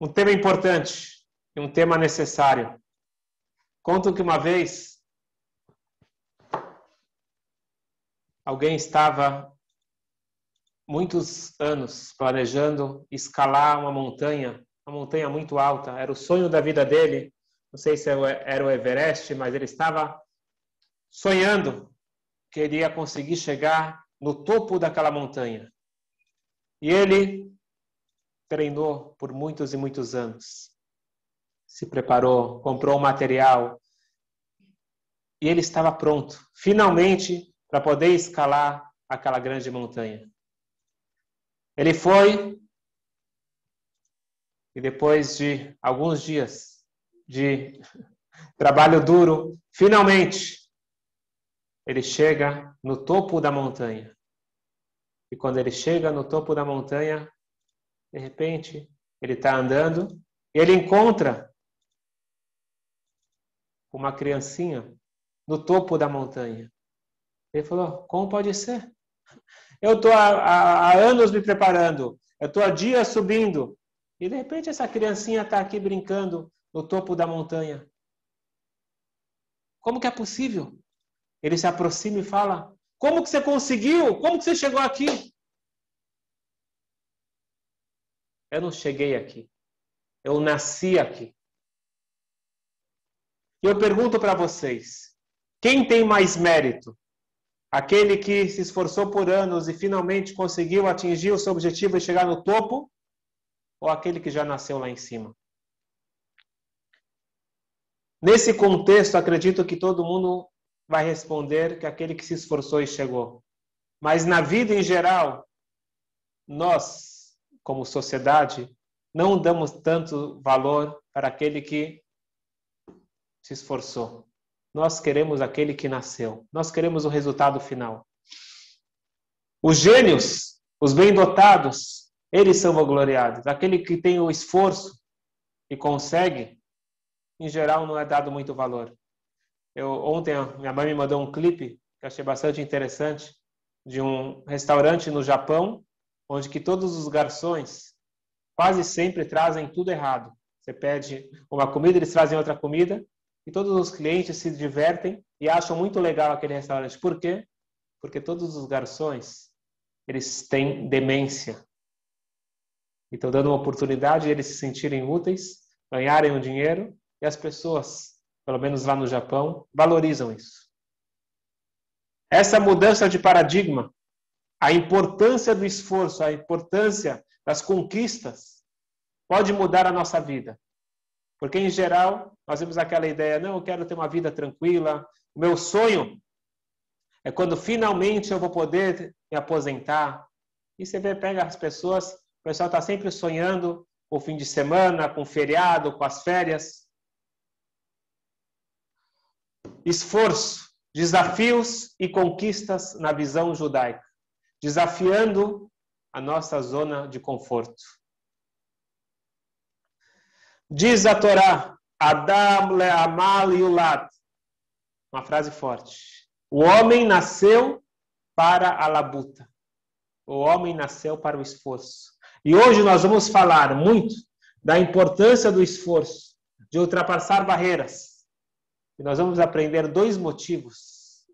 Um tema importante e um tema necessário. Conto que uma vez alguém estava muitos anos planejando escalar uma montanha muito alta. Era o sonho da vida dele. Não sei se era o Everest, mas ele estava sonhando que ele ia conseguir chegar no topo daquela montanha. E ele treinou por muitos e muitos anos. Se preparou, comprou o material. E ele estava pronto, finalmente, para poder escalar aquela grande montanha. Ele foi, e depois de alguns dias de trabalho duro, finalmente, ele chega no topo da montanha. E quando ele chega no topo da montanha, de repente, ele está andando e ele encontra uma criancinha no topo da montanha. Ele falou, como pode ser? Eu estou há anos me preparando, eu estou há dias subindo, e de repente essa criancinha está aqui brincando no topo da montanha. Como que é possível? Ele se aproxima e fala, como que você conseguiu? Como que você chegou aqui? Eu não cheguei aqui, eu nasci aqui. E eu pergunto para vocês, quem tem mais mérito? Aquele que se esforçou por anos e finalmente conseguiu atingir o seu objetivo e chegar no topo? Ou aquele que já nasceu lá em cima? Nesse contexto, acredito que todo mundo vai responder que aquele que se esforçou e chegou. Mas na vida em geral, nós, como sociedade, não damos tanto valor para aquele que se esforçou. Nós queremos aquele que nasceu. Nós queremos o resultado final. Os gênios, os bem-dotados, eles são vangloriados. Aquele que tem o esforço e consegue, em geral, não é dado muito valor. Ontem, minha mãe me mandou um clipe que eu achei bastante interessante, de um restaurante no Japão, onde que todos os garçons quase sempre trazem tudo errado. Você pede uma comida, eles trazem outra comida, e todos os clientes se divertem e acham muito legal aquele restaurante. Por quê? Porque todos os garçons, eles têm demência. E estão dando uma oportunidade de eles se sentirem úteis, ganharem um dinheiro, e as pessoas, pelo menos lá no Japão, valorizam isso. Essa mudança de paradigma, a importância do esforço, a importância das conquistas, pode mudar a nossa vida. Porque, em geral, nós temos aquela ideia, não, eu quero ter uma vida tranquila, o meu sonho é quando finalmente eu vou poder me aposentar. E você pega as pessoas, o pessoal está sempre sonhando com o fim de semana, com o feriado, com as férias. Esforço, desafios e conquistas na visão judaica, desafiando a nossa zona de conforto. Diz a Torá, Adam le'amal yulad, uma frase forte. O homem nasceu para a labuta. O homem nasceu para o esforço. E hoje nós vamos falar muito da importância do esforço, de ultrapassar barreiras. E nós vamos aprender 2 motivos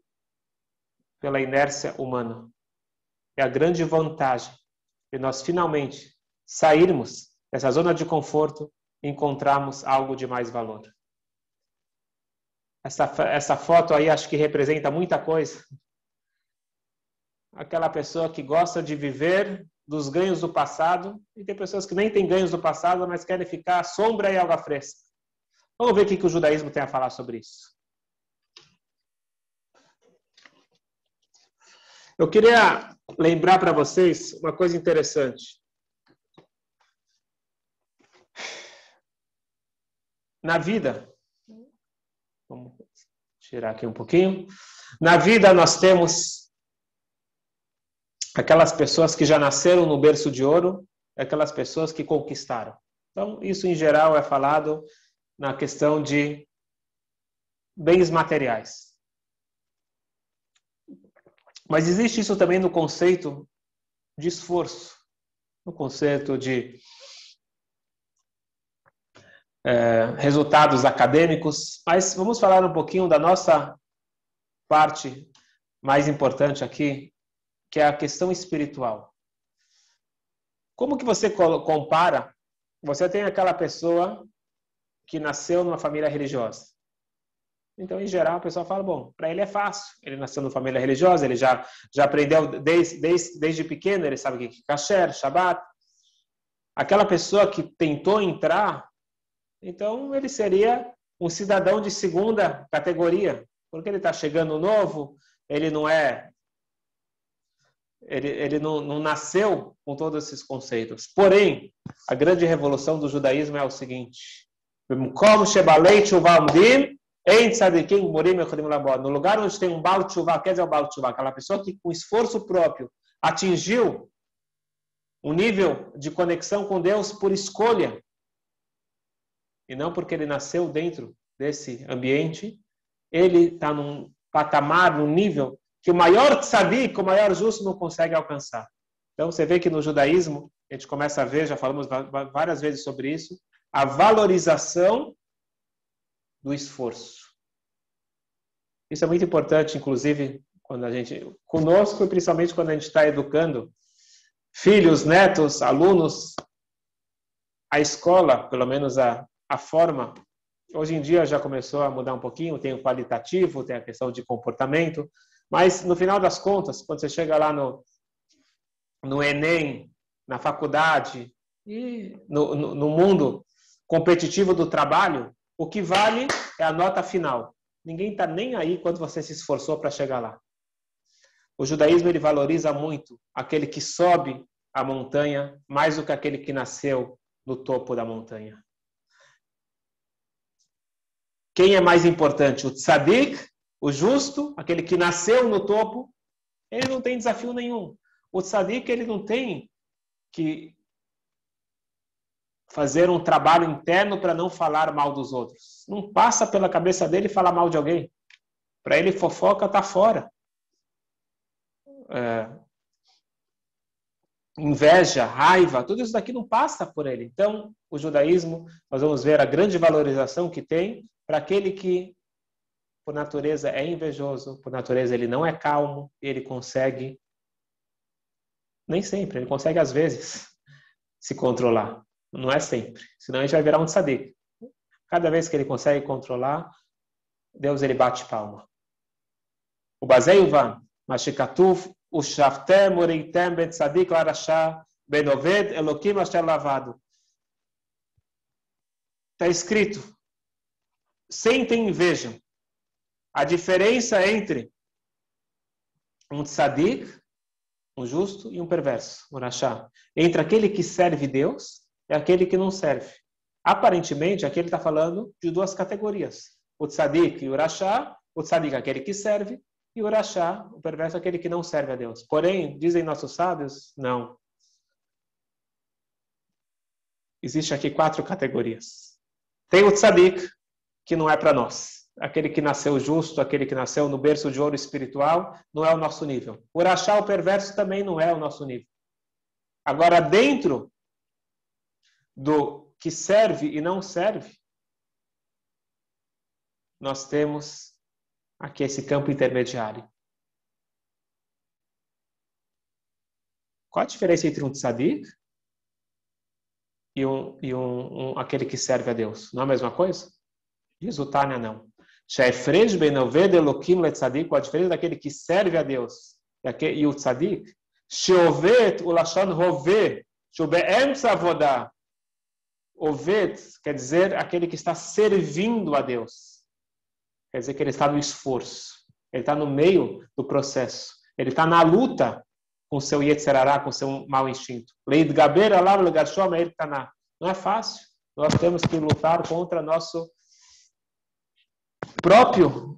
pela inércia humana. É a grande vantagem de nós finalmente sairmos dessa zona de conforto encontramos algo de mais valor. Essa foto aí acho que representa muita coisa. Aquela pessoa que gosta de viver dos ganhos do passado, e tem pessoas que nem têm ganhos do passado, mas querem ficar à sombra e alga fresca. Vamos ver o que o judaísmo tem a falar sobre isso. Eu queria lembrar para vocês uma coisa interessante. Na vida, vamos tirar aqui um pouquinho. Na vida nós temos aquelas pessoas que já nasceram no berço de ouro, aquelas pessoas que conquistaram. Então, isso em geral é falado na questão de bens materiais. Mas existe isso também no conceito de esforço, no conceito de resultados acadêmicos, mas vamos falar um pouquinho da nossa parte mais importante aqui, que é a questão espiritual. Como que você compara? Você tem aquela pessoa que nasceu numa família religiosa. Então, em geral, o pessoal fala, bom, para ele é fácil. Ele nasceu numa família religiosa, ele já aprendeu desde pequeno, ele sabe o que é kasher, Shabbat. Aquela pessoa que tentou entrar, então ele seria um cidadão de segunda categoria, porque ele está chegando novo, ele não não nasceu com todos esses conceitos. Porém, a grande revolução do judaísmo é o seguinte: no lugar onde tem um Baal Teshuvah, quer dizer o Baal Teshuvah, aquela pessoa que com esforço próprio atingiu um nível de conexão com Deus por escolha, e não porque ele nasceu dentro desse ambiente, ele está num patamar, num nível que o maior tzadik, o maior justo não consegue alcançar. Então você vê que no judaísmo, a gente começa a ver, já falamos várias vezes sobre isso, a valorização do esforço. Isso é muito importante, inclusive, quando conosco, e principalmente quando a gente está educando filhos, netos, alunos, a escola, pelo menos a forma, hoje em dia já começou a mudar um pouquinho, tem o qualitativo, tem a questão de comportamento, mas no final das contas, quando você chega lá no Enem, na faculdade e no mundo competitivo do trabalho, o que vale é a nota final. Ninguém está nem aí quando você se esforçou para chegar lá. O judaísmo ele valoriza muito aquele que sobe a montanha mais do que aquele que nasceu no topo da montanha. Quem é mais importante? O tzadik, o justo, aquele que nasceu no topo, ele não tem desafio nenhum. O tzadik, ele não tem que fazer um trabalho interno para não falar mal dos outros. Não passa pela cabeça dele falar mal de alguém. Para ele, fofoca está fora. Inveja, raiva, tudo isso daqui não passa por ele. Então, o judaísmo, nós vamos ver a grande valorização que tem para aquele que, por natureza, é invejoso, por natureza, ele não é calmo, ele consegue, nem sempre, ele consegue às vezes se controlar. Não é sempre, senão a gente vai virar um tzadik. Cada vez que ele consegue controlar, Deus ele bate palma. O Bazeivan, Mashikatuf, o Shaftem, Moreitem, Ben Tzadik, Larashá, Ben Oved, Elokim, Asher Lavado. Está escrito, sentem e vejam a diferença entre um tzadik, um justo, e um perverso, um rachá. Entre aquele que serve Deus e aquele que não serve. Aparentemente, aqui ele está falando de duas categorias. O tzadik e o rachá. O tzadik é aquele que serve, e o rachá, o perverso, é aquele que não serve a Deus. Porém, dizem nossos sábios, não. Existem aqui 4 categorias. Tem o tzadik, que não é para nós. Aquele que nasceu justo, aquele que nasceu no berço de ouro espiritual, não é o nosso nível. O rachá, o perverso, também não é o nosso nível. Agora, dentro do que serve e não serve, nós temos aqui esse campo intermediário. Qual a diferença entre um tzadik e aquele que serve a Deus? Não é a mesma coisa? Diz o Tânia, não. A diferença daquele que serve a Deus e o tzadik, Oved quer dizer aquele que está servindo a Deus. Quer dizer que ele está no esforço. Ele está no meio do processo. Ele está na luta com o seu Yetzer Hará, com o seu mau instinto. Não é fácil. Nós temos que lutar contra nosso próprio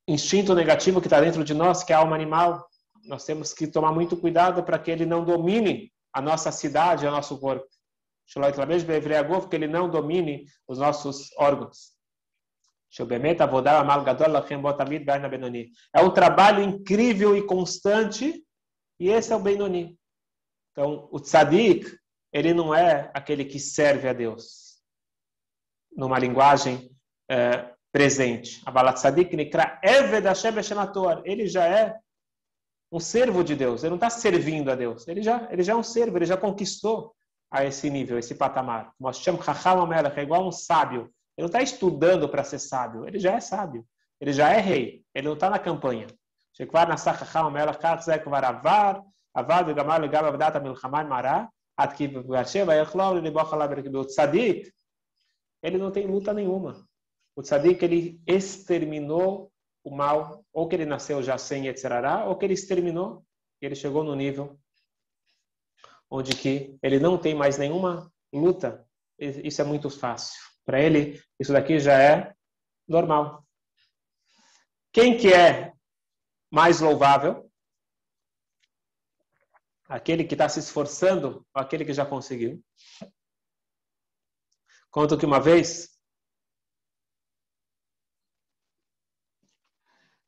instinto negativo que está dentro de nós, que é a alma animal. Nós temos que tomar muito cuidado para que ele não domine a nossa cidade, o nosso corpo. Que ele não domine os nossos órgãos. É um trabalho incrível e constante, e esse é o Benoni. Então, o tzadik, ele não é aquele que serve a Deus. numa linguagem presente. Avalat Tzadik Nikra Eved Hashem B'Shemator. Ele já é um servo de Deus. Ele não está servindo a Deus. Ele já é um servo, ele já conquistou a esse nível, esse patamar. É igual um sábio. Ele não está estudando para ser sábio. Ele já é sábio. Ele já é rei. Ele não está na campanha. O tzadik, ele não tem luta nenhuma. O tzadik, ele exterminou o mal, ou que ele nasceu já sem Yetzirará, ou que ele exterminou, e ele chegou no nível onde que ele não tem mais nenhuma luta. Isso é muito fácil. Para ele, isso daqui já é normal. Quem que é mais louvável? Aquele que está se esforçando ou aquele que já conseguiu? Conto que uma vez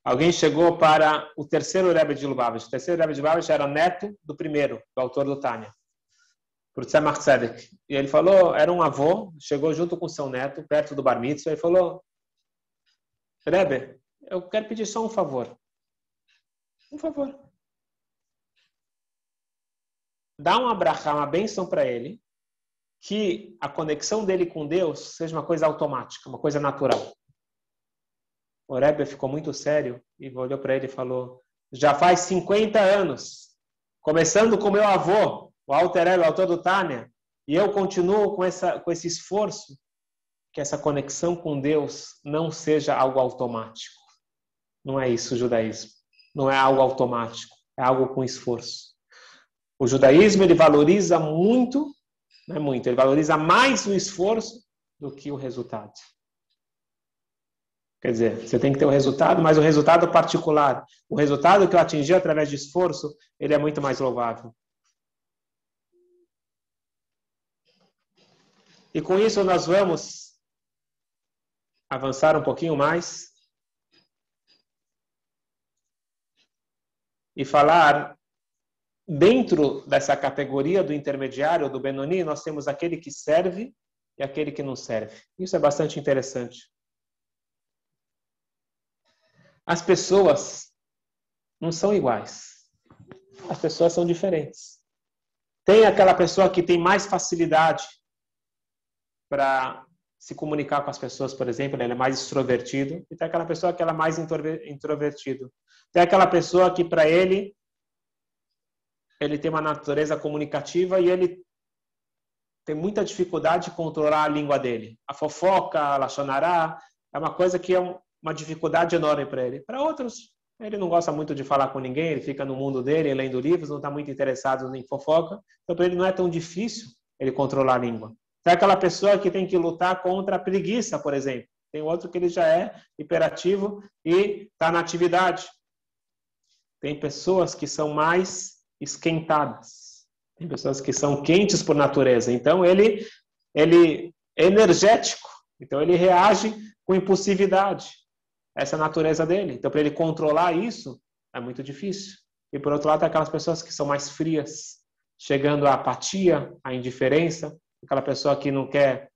alguém chegou para o terceiro Rebbe de Lubavitch. O terceiro Rebbe de Lubavitch era neto do primeiro, do autor do Tânia, por Tzemach Tzedek. E ele falou, era um avô, chegou junto com seu neto, perto do Bar Mitzvah, e falou, Rebbe, eu quero pedir só um favor. Um favor. Dá uma brachá, uma bênção para ele, que a conexão dele com Deus seja uma coisa automática, uma coisa natural. O Rebbe ficou muito sério e olhou para ele e falou, já faz 50 anos, começando com meu avô, o Alter Rebbe, o autor do Tânia, e eu continuo com esse esforço, que essa conexão com Deus não seja algo automático. Não é isso o judaísmo. Não é algo automático, é algo com esforço. O judaísmo, ele valoriza muito, não é muito, ele valoriza mais o esforço do que o resultado. Quer dizer, você tem que ter o resultado, mas o resultado particular, o resultado que eu atingi através de esforço, ele é muito mais louvável. E com isso nós vamos avançar um pouquinho mais e falar, dentro dessa categoria do intermediário, do Benoni, nós temos aquele que serve e aquele que não serve. Isso é bastante interessante. As pessoas não são iguais. As pessoas são diferentes. Tem aquela pessoa que tem mais facilidade para se comunicar com as pessoas, por exemplo, ele é mais extrovertido, e tem aquela pessoa que ela é mais introvertido. Tem aquela pessoa que, para ele tem uma natureza comunicativa e ele tem muita dificuldade de controlar a língua dele. A fofoca, a lachonará, é uma coisa que é uma dificuldade enorme para ele. Para outros, ele não gosta muito de falar com ninguém, ele fica no mundo dele, lendo livros, não está muito interessado em fofoca, então para ele não é tão difícil ele controlar a língua. Tem aquela pessoa que tem que lutar contra a preguiça, por exemplo. Tem outro que ele já é hiperativo e está na atividade. Tem pessoas que são mais esquentadas. Tem pessoas que são quentes por natureza. Então, ele é energético. Então, ele reage com impulsividade. Essa é a natureza dele. Então, para ele controlar isso, é muito difícil. E, por outro lado, tem aquelas pessoas que são mais frias, chegando à apatia, à indiferença. Aquela pessoa que não quer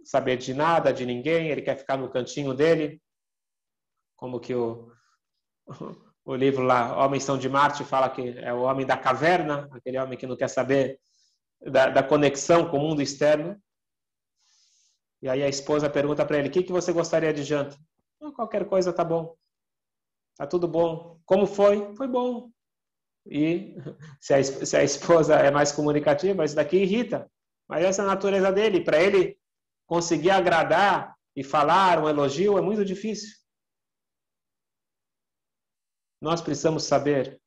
saber de nada, de ninguém, ele quer ficar no cantinho dele. Como que o livro lá, Homens São de Marte, fala que é o homem da caverna, aquele homem que não quer saber da conexão com o mundo externo. E aí a esposa pergunta para ele, o que você gostaria de janta? Qualquer coisa tá bom. Tá tudo bom. Como foi? Foi bom. E se a esposa é mais comunicativa, isso daqui irrita. Mas essa é a natureza dele. Para ele conseguir agradar e falar um elogio é muito difícil. Nós precisamos saber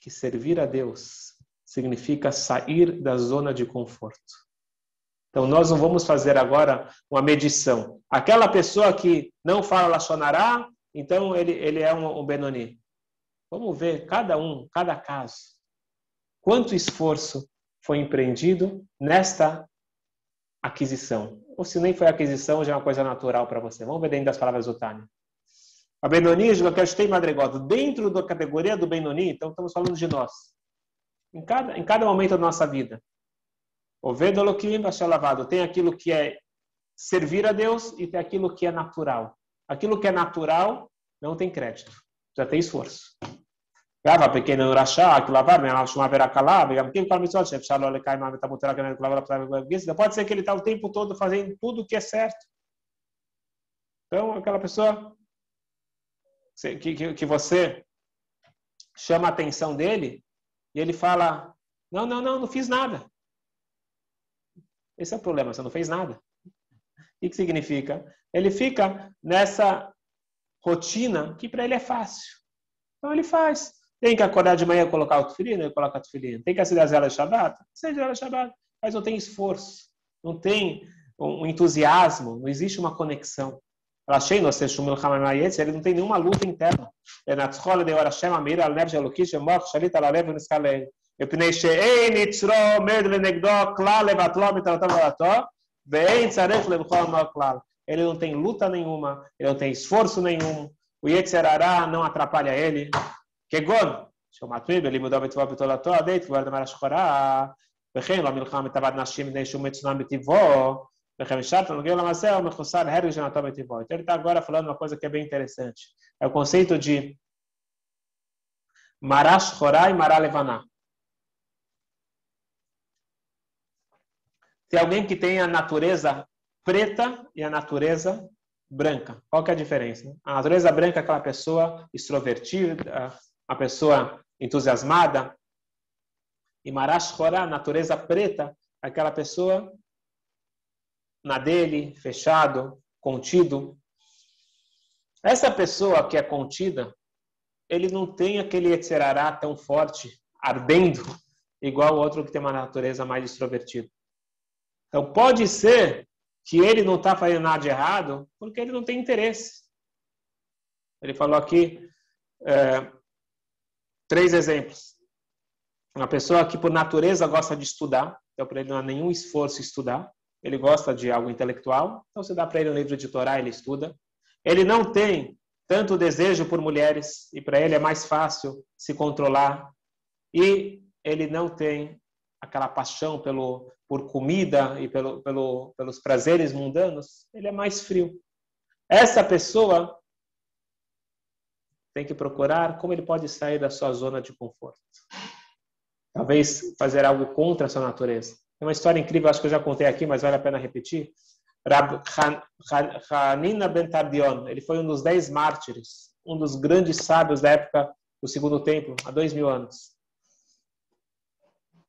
que servir a Deus significa sair da zona de conforto. Então, nós não vamos fazer agora uma medição. Aquela pessoa que não fala lachonará, então ele é um Benoni. Vamos ver cada caso. Quanto esforço foi empreendido nesta aquisição? Ou se nem foi aquisição, já é uma coisa natural para você. Vamos ver dentro das palavras do Tânia. A Benoni, eu quero madrigoto. Dentro da categoria do Benoni, então estamos falando de nós. Em cada momento da nossa vida. Oved Elokim Bashalavado. Tem aquilo que é servir a Deus e tem aquilo que é natural. Aquilo que é natural não tem crédito. Já tem esforço. Gava pequeno rachá, que lavar, minha chama vera calá, pega quem fala isso, chefe chalo le cai mata mutara que lavar para pode ser que ele está o tempo todo fazendo tudo o que é certo. Então, aquela pessoa que você chama a atenção dele e ele fala, não fiz nada. Esse é o problema, você não fez nada. O que significa? Ele fica nessa rotina que para ele é fácil. Então ele faz. Tem que acordar de manhã e colocar o tefilin, ele coloca o tefilin. Tem que acender as velas de Shabbat, acende as velas de Shabbat. Mas não tem esforço, não tem um entusiasmo, não existe uma conexão. Ele não tem nenhuma luta interna. Ele não tem luta nenhuma, ele não tem esforço nenhum. O Yetzer Hará não atrapalha ele. כגון, שהוא מתמיד בלימודו בטבו בתולדתו עדי תבואר דמר השחורה, וכן לא מלחמה מטבעת נשים מפני שהוא מצונן בטבעו, וכן משרת נוגע למעשה הוא מחוסר הרג שנתו בטבעו. Então ele está agora falando uma coisa que é bem interessante. É o conceito de mará shchorá e mará levaná. Tem alguém que tem a natureza preta e a natureza branca. Qual que é a diferença? A natureza branca é aquela pessoa extrovertida, a pessoa entusiasmada, e Marash Horá, natureza preta, aquela pessoa na dele, fechado, contido. Essa pessoa que é contida, ele não tem aquele Yetzer Hará tão forte, ardendo, igual o outro que tem uma natureza mais extrovertida. Então pode ser que ele não está fazendo nada de errado, porque ele não tem interesse. Ele falou aqui 3 exemplos. Uma pessoa que por natureza gosta de estudar, então para ele não há nenhum esforço em estudar, ele gosta de algo intelectual, então você dá para ele um livro de Torá, ele estuda. Ele não tem tanto desejo por mulheres, e para ele é mais fácil se controlar, e ele não tem aquela paixão por comida e pelos prazeres mundanos, ele é mais frio. Essa pessoa tem que procurar como ele pode sair da sua zona de conforto. Talvez fazer algo contra a sua natureza. É uma história incrível, acho que eu já contei aqui, mas vale a pena repetir. Rab Hanina ben Tardion, ele foi um dos 10 mártires, um dos grandes sábios da época do Segundo Templo, há 2000 anos.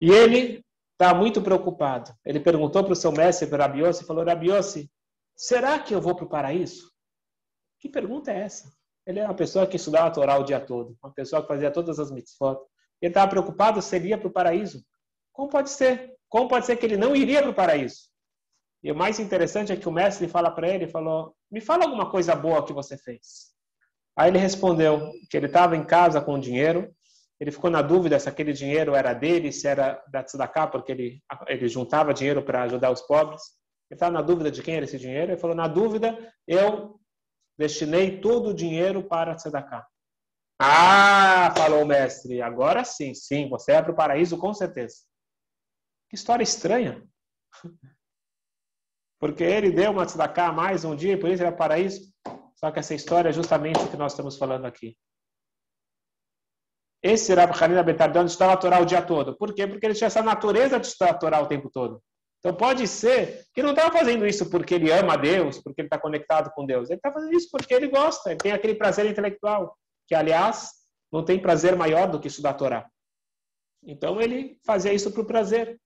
E ele está muito preocupado. Ele perguntou para o seu mestre, para Rabi Yossi, e falou, Rabi Yossi, será que eu vou para o paraíso? Que pergunta é essa? Ele é uma pessoa que estudava a Torá o dia todo, uma pessoa que fazia todas as mitzvot. Ele estava preocupado se ele ia para o paraíso. Como pode ser? Como pode ser que ele não iria para o paraíso? E o mais interessante é que o mestre fala para ele, falou, me fala alguma coisa boa que você fez. Aí ele respondeu que ele estava em casa com dinheiro, ele ficou na dúvida se aquele dinheiro era dele, se era da tzedakah, porque ele juntava dinheiro para ajudar os pobres. Ele estava na dúvida de quem era esse dinheiro. Ele falou, na dúvida, eu destinei todo o dinheiro para a tzedakah. Ah, falou o mestre, agora sim, você vai para o paraíso com certeza. Que história estranha. Porque ele deu uma tzedakah a mais um dia, e por isso ele vai para o paraíso. Só que essa história é justamente o que nós estamos falando aqui. Esse Rab Hanina ben Tardion estudava a Torá o dia todo. Por quê? Porque ele tinha essa natureza de estudar a Torá o tempo todo. Então pode ser que ele não estava fazendo isso porque ele ama Deus, porque ele está conectado com Deus. Ele está fazendo isso porque ele gosta, ele tem aquele prazer intelectual, que aliás não tem prazer maior do que estudar a Torá. Então ele fazia isso por prazer.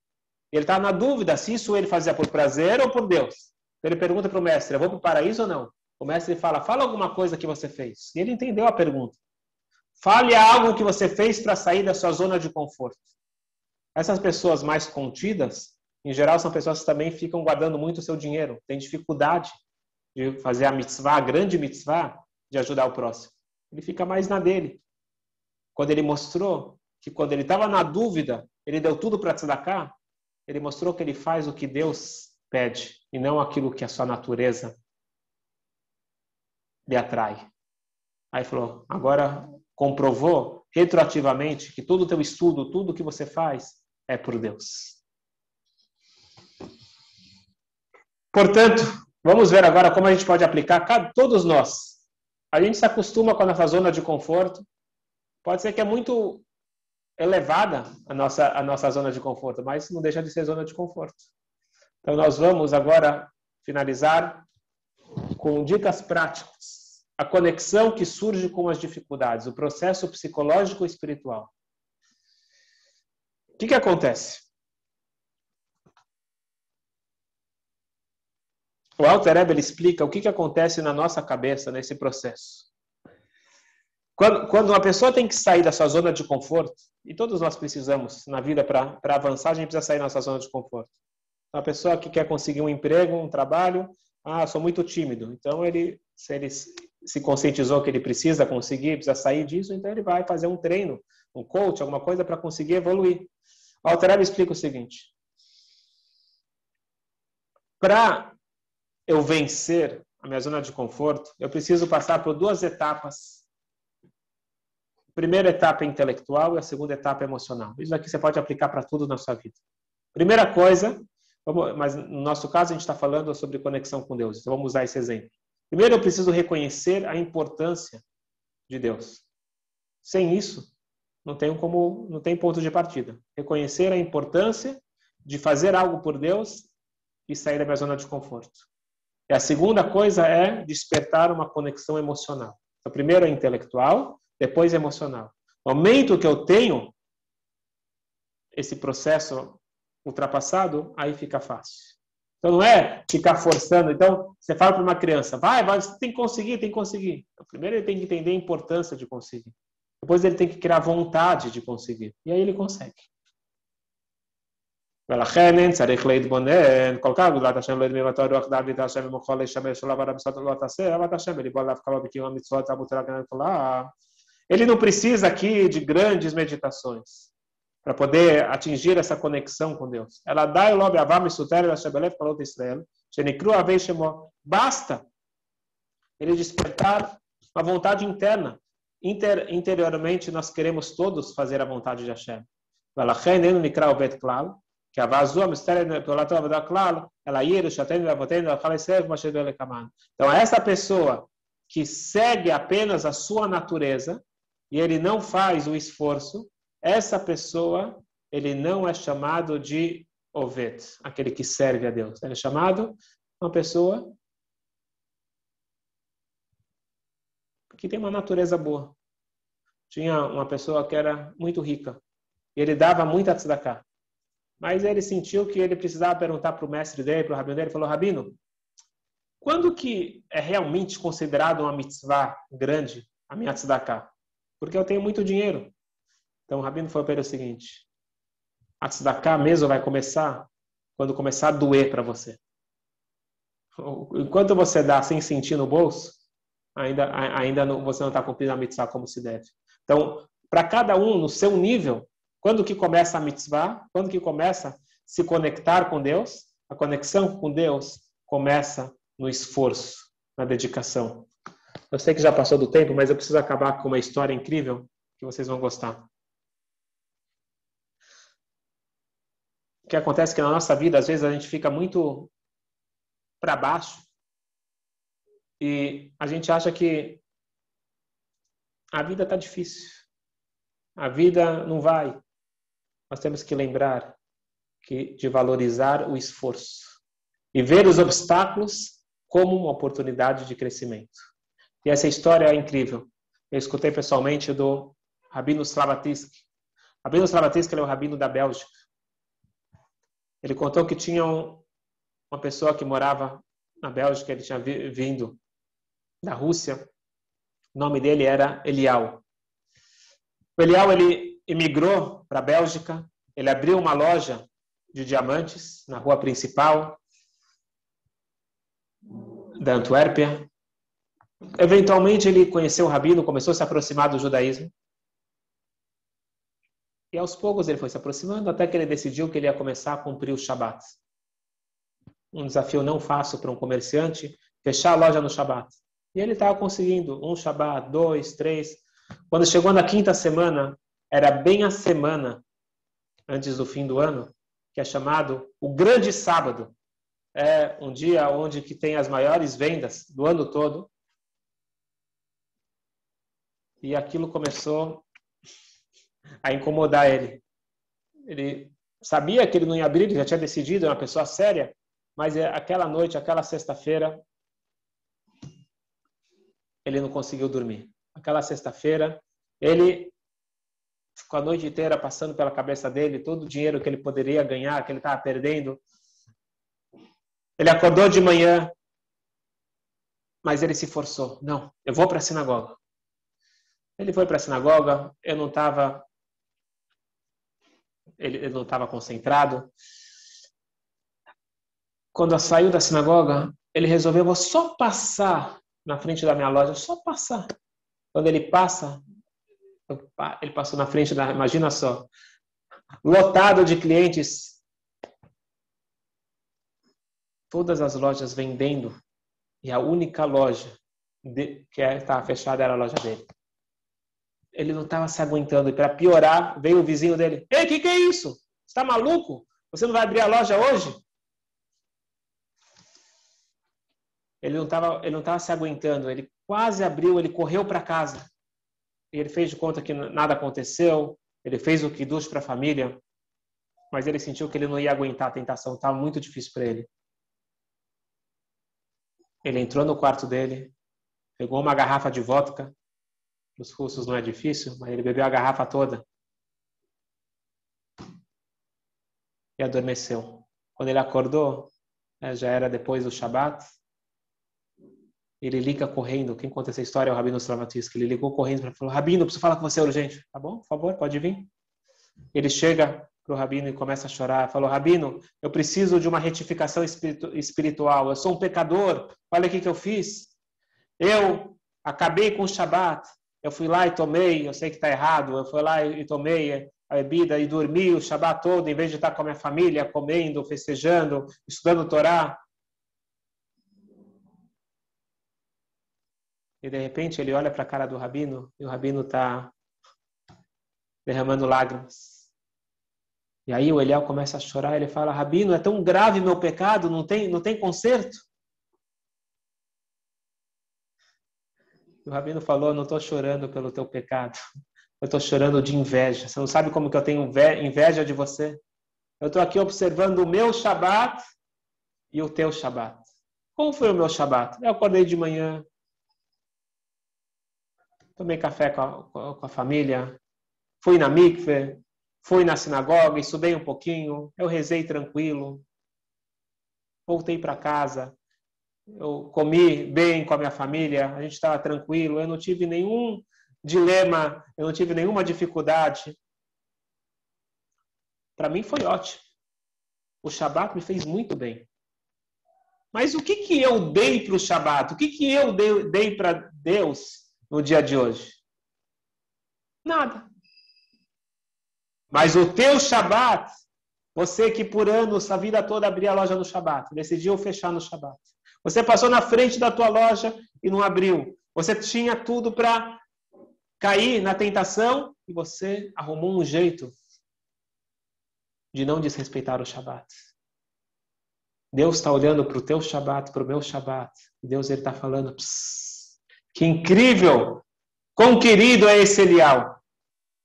Ele está na dúvida se isso ele fazia por prazer ou por Deus. Então, ele pergunta para o mestre, eu vou para o paraíso ou não? O mestre fala alguma coisa que você fez. E ele entendeu a pergunta. Fale algo que você fez para sair da sua zona de conforto. Essas pessoas mais contidas, em geral, são pessoas que também ficam guardando muito o seu dinheiro. Tem dificuldade de fazer a mitzvah, a grande mitzvah, de ajudar o próximo. Ele fica mais na dele. Quando ele mostrou que quando ele estava na dúvida, ele deu tudo para tzedakah, ele mostrou que ele faz o que Deus pede e não aquilo que a sua natureza lhe atrai. Aí falou, agora comprovou retroativamente que todo o teu estudo, tudo que você faz é por Deus. Portanto, vamos ver agora como a gente pode aplicar, todos nós. A gente se acostuma com a nossa zona de conforto. Pode ser que é muito elevada a nossa zona de conforto, mas não deixa de ser zona de conforto. Então, nós vamos agora finalizar com dicas práticas. A conexão que surge com as dificuldades, o processo psicológico e espiritual. O que acontece? O Alter Rebbe ele explica o que acontece na nossa cabeça nesse processo. Quando uma pessoa tem que sair da sua zona de conforto, e todos nós precisamos na vida para avançar, a gente precisa sair da nossa zona de conforto. Uma pessoa que quer conseguir um emprego, um trabalho, sou muito tímido. Então, se ele se conscientizou que ele precisa conseguir, precisa sair disso, então ele vai fazer um treino, um coach, alguma coisa para conseguir evoluir. O Alter Rebbe explica o seguinte. Para eu vencer a minha zona de conforto, eu preciso passar por duas etapas. A primeira etapa é intelectual e a segunda etapa é emocional. Isso aqui você pode aplicar para tudo na sua vida. Primeira coisa, mas no nosso caso a gente está falando sobre conexão com Deus, então vamos usar esse exemplo. Primeiro eu preciso reconhecer a importância de Deus. Sem isso, não tem ponto de partida. Reconhecer a importância de fazer algo por Deus e sair da minha zona de conforto. E a segunda coisa é despertar uma conexão emocional. Então, primeiro é intelectual, depois é emocional. No momento que eu tenho esse processo ultrapassado, aí fica fácil. Então, não é ficar forçando. Então, você fala para uma criança, vai, você tem que conseguir, tem que conseguir. Então, primeiro ele tem que entender a importância de conseguir. Depois ele tem que criar vontade de conseguir. E aí ele consegue. ולכן צריך להתבונן, כל כך גדולת השם לא ידמי ותואר רוח דעת בידי השם ומוכו להשתמש שלו ועד המצוות לא תעשה, אהבת השם ולבוא עליו כמה בקיום המצוות המותר הגנה כולה. Ele não precisa aqui de grandes meditações para poder atingir essa conexão com Deus. Ela dá o lobe avam suter da shebelef palot Israel, shenikru avei shemo. Basta ele despertar uma vontade interna. Interiormente nós queremos todos fazer a vontade de Hashem. ולכן אין נקרא עובד כלל. Então, essa pessoa que segue apenas a sua natureza e ele não faz o esforço, essa pessoa, ele não é chamado de Oved, aquele que serve a Deus. Ele é chamado uma pessoa que tem uma natureza boa. Tinha uma pessoa que era muito rica e ele dava muita tzedakah. Mas ele sentiu que ele precisava perguntar para o mestre dele, para o rabino dele, falou, rabino, quando que é realmente considerado uma mitzvah grande, a minha tzedakah? Porque eu tenho muito dinheiro. Então o rabino falou para ele o seguinte, a tzedakah mesmo vai começar quando começar a doer para você. Enquanto você dá sem sentir no bolso, ainda não, você não está cumprindo a mitzvah como se deve. Então, para cada um, no seu nível, quando que começa a mitzvah? Quando que começa a se conectar com Deus? A conexão com Deus começa no esforço, na dedicação. Eu sei que já passou do tempo, mas eu preciso acabar com uma história incrível que vocês vão gostar. O que acontece é que na nossa vida, às vezes, a gente fica muito para baixo e a gente acha que a vida está difícil. A vida não vai. Nós temos que lembrar de valorizar o esforço e ver os obstáculos como uma oportunidade de crescimento. E essa história é incrível. Eu escutei pessoalmente do Rabino Slavatsky. Rabino Slavatsky é o rabino da Bélgica. Ele contou que tinha uma pessoa que morava na Bélgica, ele tinha vindo da Rússia. O nome dele era Elial. O Elial, ele emigrou para a Bélgica, ele abriu uma loja de diamantes na rua principal da Antuérpia. Eventualmente ele conheceu o rabino, começou a se aproximar do judaísmo. E aos poucos ele foi se aproximando, até que ele decidiu que ele ia começar a cumprir o Shabat. Um desafio não fácil para um comerciante, fechar a loja no Shabat. E ele estava conseguindo um Shabat, 2, 3. Quando chegou na quinta semana, era bem a semana antes do fim do ano, que é chamado o Grande Sábado. é um dia onde que tem as maiores vendas do ano todo. E aquilo começou a incomodar ele. Ele sabia que ele não ia abrir, ele já tinha decidido, é uma pessoa séria, mas aquela noite, aquela sexta-feira, ele não conseguiu dormir. Aquela sexta-feira, ele ficou a noite inteira passando pela cabeça dele todo o dinheiro que ele poderia ganhar, que ele estava perdendo. Ele acordou de manhã, mas ele se forçou. Não, eu vou para a sinagoga. Ele foi para a sinagoga, ele não estava concentrado. Quando saiu da sinagoga, ele resolveu, vou só passar na frente da minha loja, só passar. Quando ele passa, ele passou na frente da, imagina só, lotado de clientes, todas as lojas vendendo, e a única loja que estava fechada era a loja dele. Ele não estava se aguentando, e para piorar, veio o vizinho dele, ei, o que é isso? Você está maluco? Você não vai abrir a loja hoje? Ele não estava se aguentando, ele quase abriu, ele correu para casa. E ele fez de conta que nada aconteceu, ele fez o kiddush para a família, mas ele sentiu que ele não ia aguentar a tentação, estava muito difícil para ele. Ele entrou no quarto dele, pegou uma garrafa de vodka, para os russos não é difícil, mas ele bebeu a garrafa toda e adormeceu. Quando ele acordou, já era depois do Shabat, ele liga correndo, quem conta essa história é o Rabino Slavatsky, ele ligou correndo e falou, Rabino, preciso falar com você urgente. Tá bom, por favor, pode vir. Ele chega para o Rabino e começa a chorar, falou, Rabino, eu preciso de uma retificação espiritual, eu sou um pecador, olha o que eu fiz. Eu acabei com o Shabat, eu fui lá e tomei, eu sei que está errado, eu fui lá e tomei a bebida e dormi o Shabat todo, em vez de estar com a minha família, comendo, festejando, estudando Torá. E de repente ele olha para a cara do Rabino e o Rabino está derramando lágrimas. E aí o Eliel começa a chorar, ele fala, Rabino, é tão grave meu pecado, não tem conserto? E o Rabino falou, não estou chorando pelo teu pecado, eu estou chorando de inveja. Você não sabe como que eu tenho inveja de você? Eu estou aqui observando o meu Shabat e o teu Shabat. Como foi o meu Shabat? Eu acordei de manhã, tomei café com a família, fui na mikve, fui na sinagoga, estudei um pouquinho, eu rezei tranquilo, voltei para casa, eu comi bem com a minha família, a gente estava tranquilo, eu não tive nenhum dilema, eu não tive nenhuma dificuldade. Para mim foi ótimo. O Shabat me fez muito bem. Mas o que eu dei para o Shabat? O que eu dei para Deus no dia de hoje? Nada. Mas o teu Shabat, você que por anos, a vida toda abria a loja no Shabat, decidiu fechar no Shabat. Você passou na frente da tua loja e não abriu. Você tinha tudo para cair na tentação e você arrumou um jeito de não desrespeitar o Shabat. Deus está olhando para o teu Shabat, para o meu Shabat. E Deus está falando, que incrível, quão querido é esse Eliel.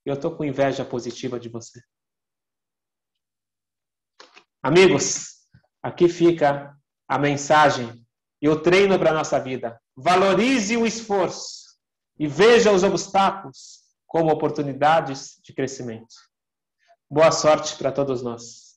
Eu estou com inveja positiva de você. Amigos, aqui fica a mensagem e o treino para a nossa vida. Valorize o esforço e veja os obstáculos como oportunidades de crescimento. Boa sorte para todos nós.